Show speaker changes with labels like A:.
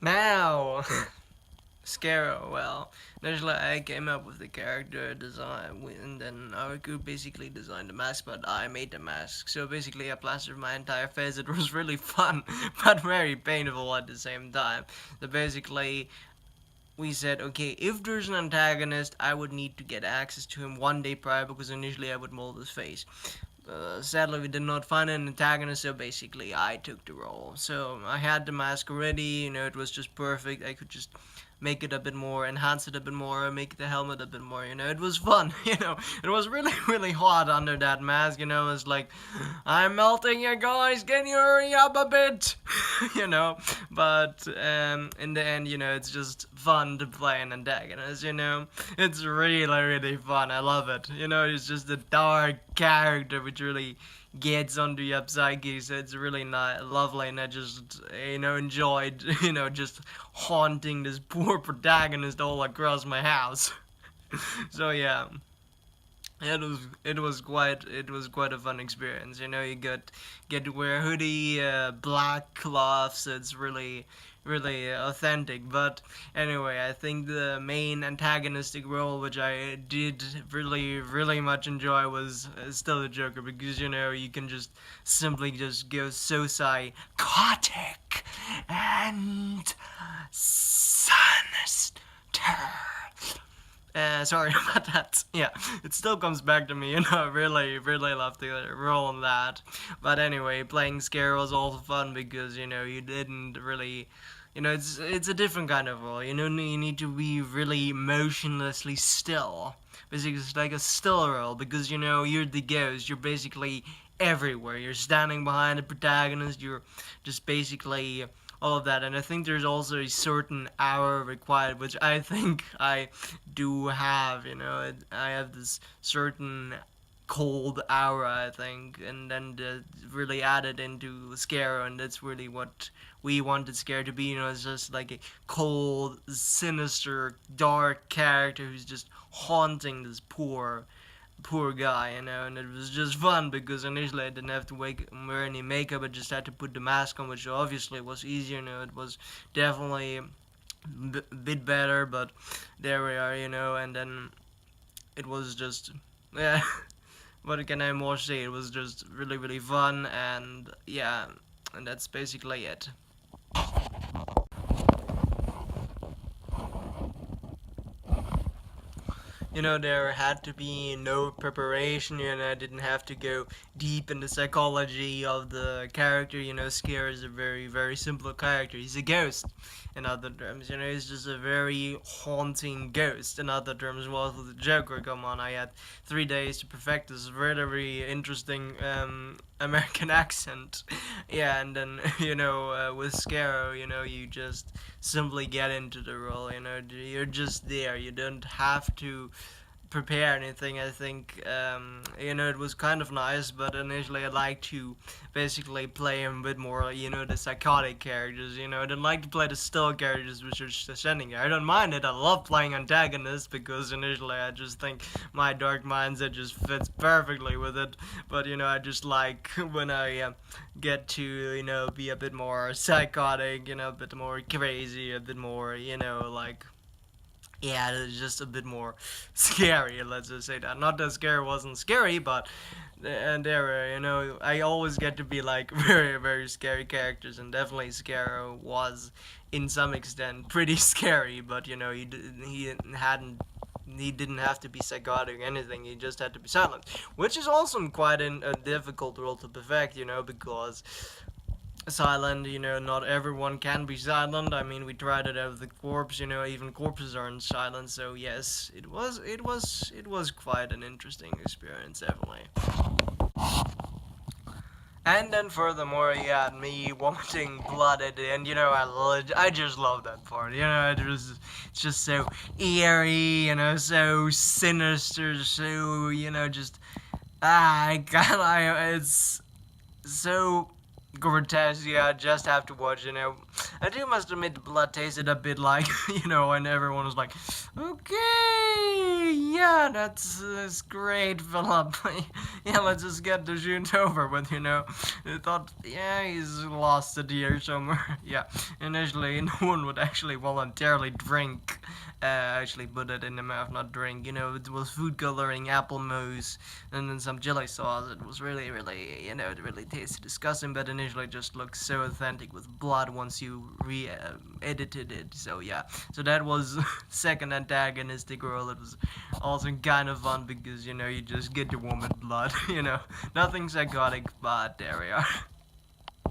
A: Now, Scaro, well, initially I came up with the character design, and then our group basically designed the mask, but I made the mask. So basically I plastered my entire face. It was really fun, but very painful at the same time. So basically, we said, okay, if there's an antagonist, I would need to get access to him one day prior because initially I would mold his face. Sadly, we did not find an antagonist, so basically I took the role. So I had the mask already, it was just perfect. I could just make it a bit more, enhance it a bit more, make the helmet a bit more, it was fun, it was really, really hot under that mask, it's like, I'm melting you guys, can you hurry up a bit, but in the end, it's just fun to play an antagonist, it's really, really fun, I love it, it's just a dark character which really gets onto your psyche, so it's really not lovely, and I just enjoyed just haunting this poor protagonist all across my house. So yeah, it was quite a fun experience. You get to wear a hoodie, black cloth, so it's really really authentic. But anyway, I think the main antagonistic role, which I did really really much enjoy, was still the Joker, because you can just simply just go so psychotic and sinister. Sorry about that. Yeah, it still comes back to me, I really, really love the role in that. But anyway, playing Scare was also fun because, you didn't really, it's a different kind of role. You need to be really motionlessly still. Basically, it's like a still role because, you're the ghost. You're basically everywhere. You're standing behind the protagonist. You're just basically all of that. And I think there's also a certain hour required, which I think I do have. I have this certain cold aura, I think, and then really added into Scare, and that's really what we wanted Scare to be. It's just like a cold, sinister, dark character who's just haunting this poor guy, and it was just fun because initially I didn't have to wear any makeup. I just had to put the mask on, which obviously was easier. It was definitely a bit better, but there we are, and then it was just, yeah. What can I more say? It was just really really fun, and yeah, and that's basically it. There had to be no preparation, I didn't have to go deep in the psychology of the character. Scare is a very, very simple character. He's a ghost, in other terms. He's just a very haunting ghost, in other terms. Well, with the Joker, come on, I had 3 days to perfect this very, very interesting American accent. Yeah, and then, with Scare, you just simply get into the role, you're just there. You don't have to prepare anything. I think it was kind of nice, but initially I like to basically play a bit more, the psychotic characters. I don't like to play the still characters which are just standing there. I don't mind it. I love playing antagonists because initially I just think my dark mindset just fits perfectly with it. But I just like when I get to be a bit more psychotic, a bit more crazy, a bit more like, yeah, it's just a bit more scary. Let's just say that. Not that Scare wasn't scary, but and there, I always get to be like very, very scary characters, and definitely Scare was, in some extent, pretty scary. But he didn't have to be psychotic or anything. He just had to be silent, which is also quite a difficult role to perfect. Because silent, not everyone can be silent. I mean, we tried it out with the corpse, even corpses aren't silent. So yes, it was quite an interesting experience, definitely. And then furthermore, you had me vomiting blood at the end. I just love that part. It's just so eerie. So sinister. So just I it's so grotesque. Yeah, I just have to watch. I do must admit the blood tasted a bit like and everyone was like, okay, yeah, that's great, Philip. Yeah, let's just get the shoot over with. I thought, yeah, he's lost it here somewhere. Yeah, initially no one would actually voluntarily drink. Actually put it in the mouth, not drink. It was food coloring, apple mousse, and then some chili sauce. It was really, really, it really tasted disgusting, but initially just looked so authentic with blood once you edited it. So yeah, so that was second antagonistic role. It was also kind of fun because you just get the woman blood. Nothing psychotic, but there we are.